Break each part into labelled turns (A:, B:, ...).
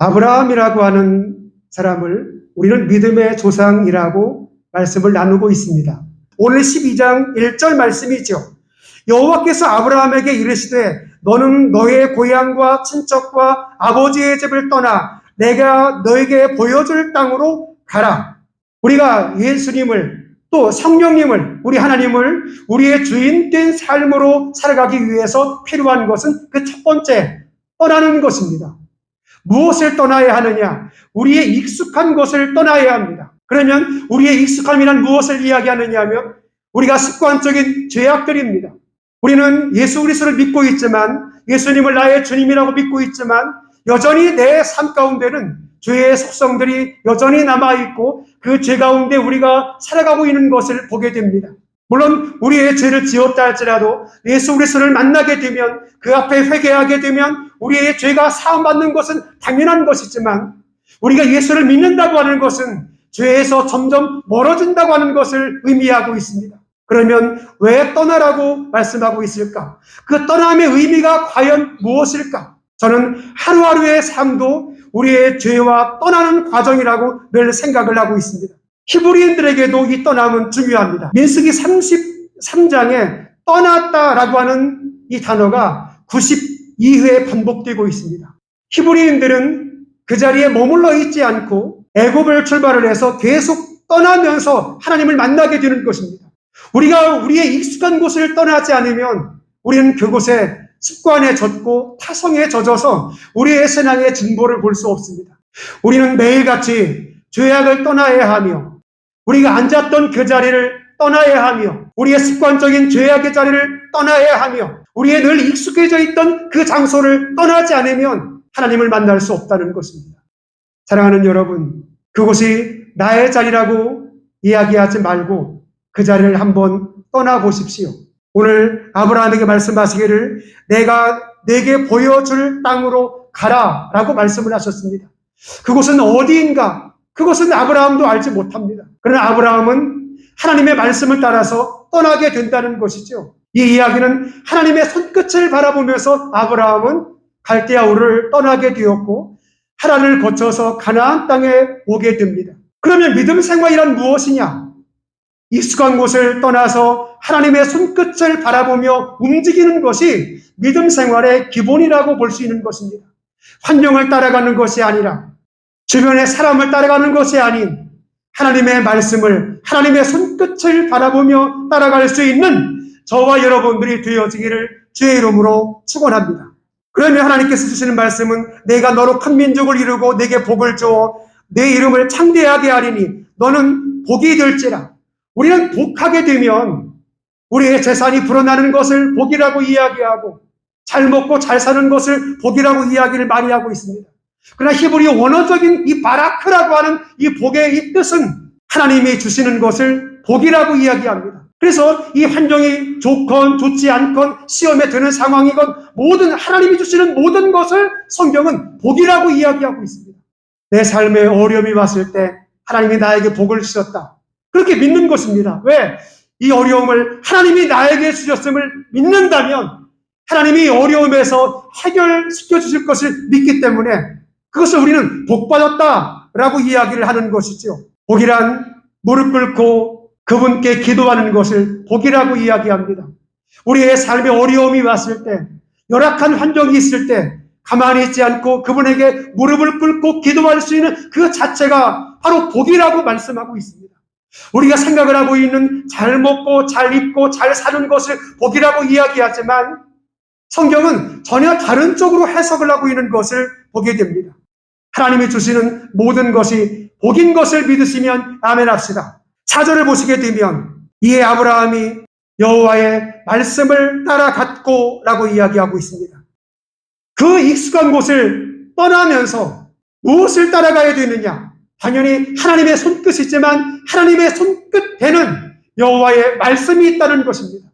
A: 아브라함이라고 하는 사람을 우리는 믿음의 조상이라고 말씀을 나누고 있습니다. 오늘 12장 1절 말씀이죠. 여호와께서 아브라함에게 이르시되 너는 너의 고향과 친척과 아버지의 집을 떠나 내가 너에게 보여줄 땅으로 가라. 우리가 예수님을 또 성령님을 우리 하나님을 우리의 주인된 삶으로 살아가기 위해서 필요한 것은 그 첫 번째 떠나는 것입니다. 무엇을 떠나야 하느냐? 우리의 익숙한 것을 떠나야 합니다. 그러면 우리의 익숙함이란 무엇을 이야기하느냐 하면 우리가 습관적인 죄악들입니다. 우리는 예수 그리스도를 믿고 있지만 예수님을 나의 주님이라고 믿고 있지만 여전히 내 삶 가운데는 죄의 속성들이 여전히 남아있고 그 죄 가운데 우리가 살아가고 있는 것을 보게 됩니다. 물론 우리의 죄를 지었다 할지라도 예수 그리스도를 만나게 되면 그 앞에 회개하게 되면 우리의 죄가 사함받는 것은 당연한 것이지만 우리가 예수를 믿는다고 하는 것은 죄에서 점점 멀어진다고 하는 것을 의미하고 있습니다. 그러면 왜 떠나라고 말씀하고 있을까? 그 떠남의 의미가 과연 무엇일까? 저는 하루하루의 삶도 우리의 죄와 떠나는 과정이라고 늘 생각을 하고 있습니다. 히브리인들에게도 이 떠남은 중요합니다. 민수기 33장에 떠났다라고 하는 이 단어가 92회 반복되고 있습니다. 히브리인들은 그 자리에 머물러 있지 않고 애굽을 출발을 해서 계속 떠나면서 하나님을 만나게 되는 것입니다. 우리가 우리의 익숙한 곳을 떠나지 않으면 우리는 그곳에 습관에 젖고 타성에 젖어서 우리의 신앙의 진보를 볼 수 없습니다. 우리는 매일같이 죄악을 떠나야 하며 우리가 앉았던 그 자리를 떠나야 하며 우리의 습관적인 죄악의 자리를 떠나야 하며 우리의 늘 익숙해져 있던 그 장소를 떠나지 않으면 하나님을 만날 수 없다는 것입니다. 사랑하는 여러분, 그곳이 나의 자리라고 이야기하지 말고 그 자리를 한번 떠나보십시오. 오늘 아브라함에게 말씀하시기를 내가 내게 보여줄 땅으로 가라 라고 말씀을 하셨습니다. 그곳은 어디인가? 그것은 아브라함도 알지 못합니다. 그러나 아브라함은 하나님의 말씀을 따라서 떠나게 된다는 것이죠. 이 이야기는 하나님의 손끝을 바라보면서 아브라함은 갈대아 우르를 떠나게 되었고 하란을 거쳐서 가나안 땅에 오게 됩니다. 그러면 믿음 생활이란 무엇이냐? 익숙한 곳을 떠나서 하나님의 손끝을 바라보며 움직이는 것이 믿음 생활의 기본이라고 볼 수 있는 것입니다. 환경을 따라가는 것이 아니라 주변의 사람을 따라가는 것이 아닌 하나님의 말씀을 하나님의 손끝을 바라보며 따라갈 수 있는 저와 여러분들이 되어지기를 주의 이름으로 축원합니다. 그러면 하나님께서 주시는 말씀은 내가 너로 큰 민족을 이루고 내게 복을 주어 내 이름을 창대하게 하리니 너는 복이 될지라. 우리는 복하게 되면 우리의 재산이 불어나는 것을 복이라고 이야기하고 잘 먹고 잘 사는 것을 복이라고 이야기를 많이 하고 있습니다. 그러나 히브리 원어적인 이 바라크라고 하는 이 복의 이 뜻은 하나님이 주시는 것을 복이라고 이야기합니다. 그래서 이 환경이 좋건 좋지 않건 시험에 드는 상황이건 모든 하나님이 주시는 모든 것을 성경은 복이라고 이야기하고 있습니다. 내 삶에 어려움이 왔을 때 하나님이 나에게 복을 주셨다. 그렇게 믿는 것입니다. 왜? 이 어려움을 하나님이 나에게 주셨음을 믿는다면 하나님이 어려움에서 해결시켜 주실 것을 믿기 때문에 그것을 우리는 복받았다라고 이야기를 하는 것이죠. 복이란 무릎 꿇고 그분께 기도하는 것을 복이라고 이야기합니다. 우리의 삶에 어려움이 왔을 때, 열악한 환경이 있을 때 가만히 있지 않고 그분에게 무릎을 꿇고 기도할 수 있는 그 자체가 바로 복이라고 말씀하고 있습니다. 우리가 생각을 하고 있는 잘 먹고 잘 입고 잘 사는 것을 복이라고 이야기하지만 성경은 전혀 다른 쪽으로 해석을 하고 있는 것을 보게 됩니다. 하나님이 주시는 모든 것이 복인 것을 믿으시면 아멘 합시다. 4절을 보시게 되면 이에 아브라함이 여호와의 말씀을 따라갔고 라고 이야기하고 있습니다. 그 익숙한 곳을 떠나면서 무엇을 따라가야 되느냐? 당연히 하나님의 손끝이지만 하나님의 손끝에는 여호와의 말씀이 있다는 것입니다.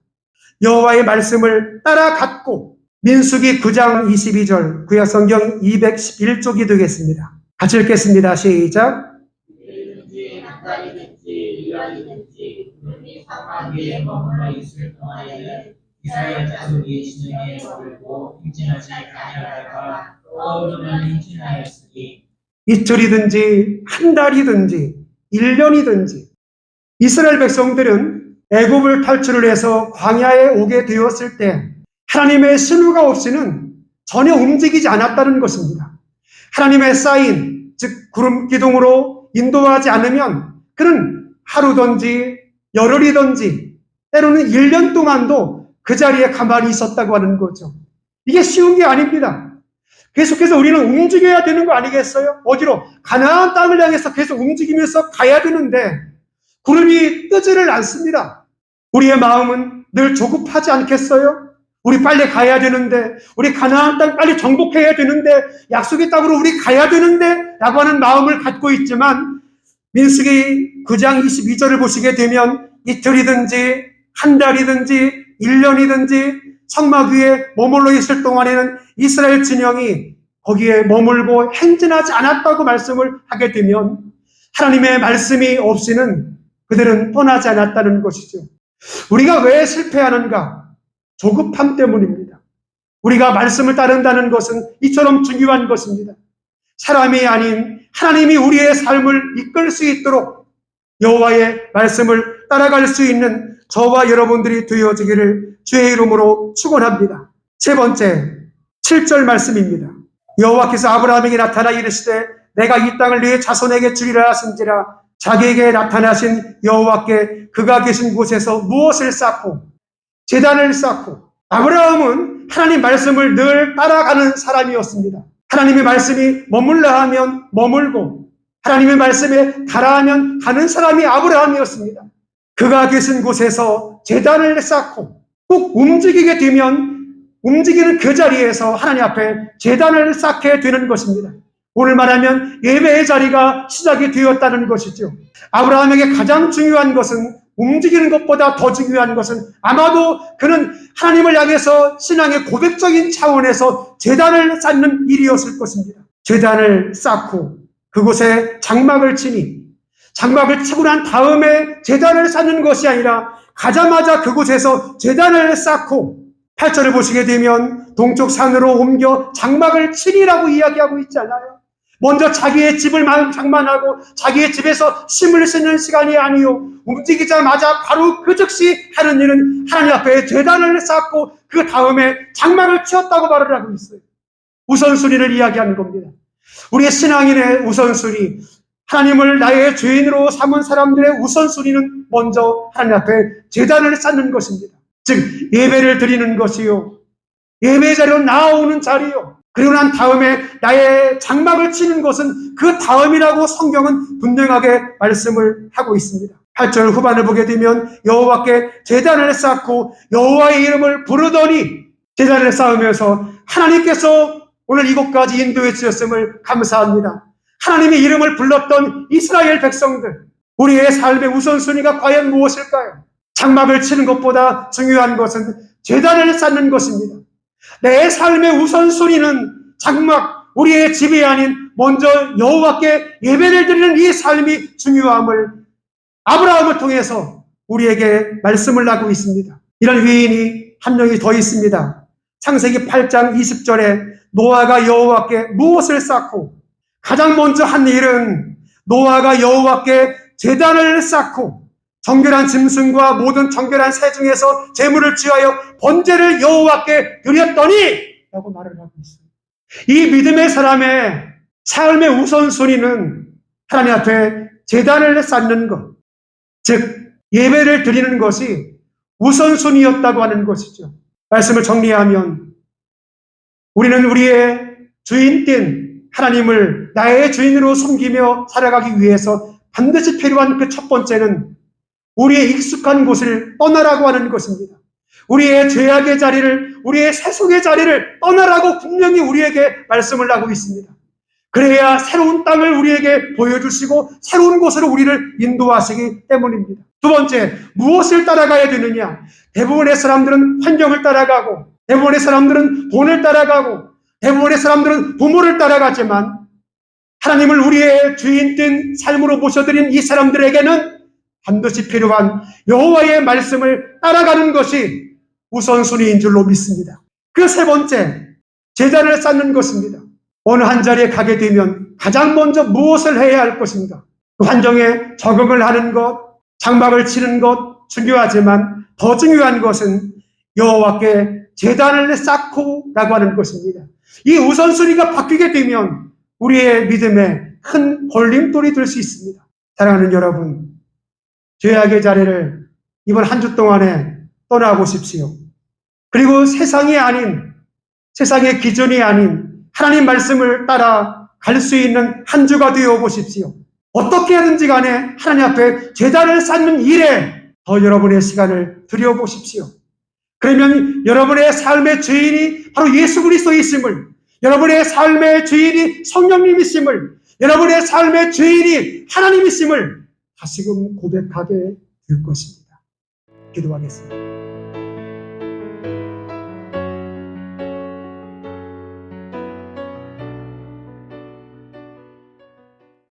A: 여호와의 말씀을 따라갔고 민수기 9장 22절 구약성경 211쪽이 되겠습니다. 같이 읽겠습니다. 시작.
B: 이든지 낯가리든지 유아이든지 눈이 사막 위에 머물러 있을 동안에는 이스라엘 자손이 진영에 머물고 행진하지 아니하다가 떠오르면 행진하였으니
A: 이틀이든지 한 달이든지 1년이든지 이스라엘 백성들은 애굽을 탈출을 해서 광야에 오게 되었을 때 하나님의 신호가 없이는 전혀 움직이지 않았다는 것입니다. 하나님의 사인, 즉 구름 기둥으로 인도하지 않으면 그는 하루든지 열흘이든지 때로는 1년 동안도 그 자리에 가만히 있었다고 하는 거죠. 이게 쉬운 게 아닙니다. 계속해서 우리는 움직여야 되는 거 아니겠어요? 어디로? 가나안 땅을 향해서 계속 움직이면서 가야 되는데 구름이 뜨지를 않습니다. 우리의 마음은 늘 조급하지 않겠어요? 우리 빨리 가야 되는데, 우리 가나안 땅 빨리 정복해야 되는데, 약속의 땅으로 우리 가야 되는데 라고 하는 마음을 갖고 있지만 민수기 9장 22절을 보시게 되면 이틀이든지 한 달이든지 1년이든지 성막 위에 머물러 있을 동안에는 이스라엘 진영이 거기에 머물고 행진하지 않았다고 말씀을 하게 되면 하나님의 말씀이 없이는 그들은 떠나지 않았다는 것이죠. 우리가 왜 실패하는가? 조급함 때문입니다. 우리가 말씀을 따른다는 것은 이처럼 중요한 것입니다. 사람이 아닌 하나님이 우리의 삶을 이끌 수 있도록 여호와의 말씀을 따라갈 수 있는 저와 여러분들이 되어지기를 주의 이름으로 축원합니다. 세 번째, 7절 말씀입니다. 여호와께서 아브라함에게 나타나 이르시되 내가 이 땅을 네 자손에게 주리라 하신지라. 자기에게 나타나신 여호와께 그가 계신 곳에서 무엇을 쌓고 제단을 쌓고. 아브라함은 하나님 말씀을 늘 따라가는 사람이었습니다. 하나님의 말씀이 머물라 하면 머물고 하나님의 말씀에 가라 하면 가는 사람이 아브라함이었습니다. 그가 계신 곳에서 제단을 쌓고 꼭 움직이게 되면 움직이는 그 자리에서 하나님 앞에 제단을 쌓게 되는 것입니다. 오늘 말하면 예배의 자리가 시작이 되었다는 것이죠. 아브라함에게 가장 중요한 것은 움직이는 것보다 더 중요한 것은 아마도 그는 하나님을 향해서 신앙의 고백적인 차원에서 제단을 쌓는 일이었을 것입니다. 제단을 쌓고 그곳에 장막을 치니 장막을 치고 난 다음에 제단을 쌓는 것이 아니라 가자마자 그곳에서 제단을 쌓고 8절을 보시게 되면 동쪽 산으로 옮겨 장막을 치리라고 이야기하고 있지 않아요? 먼저 자기의 집을 장만하고 자기의 집에서 심을 싣는 시간이 아니요 움직이자마자 바로 그 즉시 하는 일은 하나님 앞에 제단을 쌓고 그 다음에 장막을 치었다고 말을 하고 있어요. 우선순위를 이야기하는 겁니다. 우리의 신앙인의 우선순위, 하나님을 나의 죄인으로 삼은 사람들의 우선순위는 먼저 하나님 앞에 제단을 쌓는 것입니다. 즉 예배를 드리는 것이요 예배 자리로 나아오는 자리요. 그리고 난 다음에 나의 장막을 치는 것은 그 다음이라고 성경은 분명하게 말씀을 하고 있습니다. 8절 후반을 보게 되면 여호와께 제단을 쌓고 여호와의 이름을 부르더니 제단을 쌓으면서 하나님께서 오늘 이곳까지 인도해 주셨음을 감사합니다. 하나님의 이름을 불렀던 이스라엘 백성들, 우리의 삶의 우선순위가 과연 무엇일까요? 장막을 치는 것보다 중요한 것은 제단을 쌓는 것입니다. 내 삶의 우선순위는 장막, 우리의 집이 아닌 먼저 여호와께 예배를 드리는 이 삶이 중요함을 아브라함을 통해서 우리에게 말씀을 하고 있습니다. 이런 위인이 한 명이 더 있습니다. 창세기 8장 20절에 노아가 여호와께 무엇을 쌓고 가장 먼저 한 일은 노아가 여호와께 제단을 쌓고 정결한 짐승과 모든 정결한 새 중에서 제물을 취하여 번제를 여호와께 드렸더니 라고 말을 하고 있습니다. 이 믿음의 사람의 삶의 우선순위는 하나님 앞에 제단을 쌓는 것, 즉 예배를 드리는 것이 우선순위였다고 하는 것이죠. 말씀을 정리하면 우리는 우리의 주인된 하나님을 나의 주인으로 섬기며 살아가기 위해서 반드시 필요한 그 첫 번째는 우리의 익숙한 곳을 떠나라고 하는 것입니다. 우리의 죄악의 자리를, 우리의 세속의 자리를 떠나라고 분명히 우리에게 말씀을 하고 있습니다. 그래야 새로운 땅을 우리에게 보여주시고 새로운 곳으로 우리를 인도하시기 때문입니다. 두 번째, 무엇을 따라가야 되느냐? 대부분의 사람들은 환경을 따라가고, 대부분의 사람들은 돈을 따라가고, 대부분의 사람들은 부모를 따라가지만 하나님을 우리의 주인된 삶으로 모셔드린 이 사람들에게는 반드시 필요한 여호와의 말씀을 따라가는 것이 우선순위인 줄로 믿습니다. 그 세 번째, 제단을 쌓는 것입니다. 어느 한 자리에 가게 되면 가장 먼저 무엇을 해야 할 것인가? 그 환경에 적응을 하는 것, 장막을 치는 것 중요하지만 더 중요한 것은 여호와께 제단을 쌓고라고 하는 것입니다. 이 우선순위가 바뀌게 되면 우리의 믿음에 큰 걸림돌이 될 수 있습니다. 사랑하는 여러분, 죄악의 자리를 이번 한 주 동안에 떠나보십시오. 그리고 세상이 아닌, 세상의 기준이 아닌 하나님 말씀을 따라 갈 수 있는 한 주가 되어 보십시오. 어떻게 하든지 간에 하나님 앞에 제단을 쌓는 일에 더 여러분의 시간을 들여보십시오. 그러면 여러분의 삶의 주인이 바로 예수 그리스도이심을, 여러분의 삶의 주인이 성령님이심을, 여러분의 삶의 주인이 하나님이심을 다시금 고백하게 될 것입니다. 기도하겠습니다.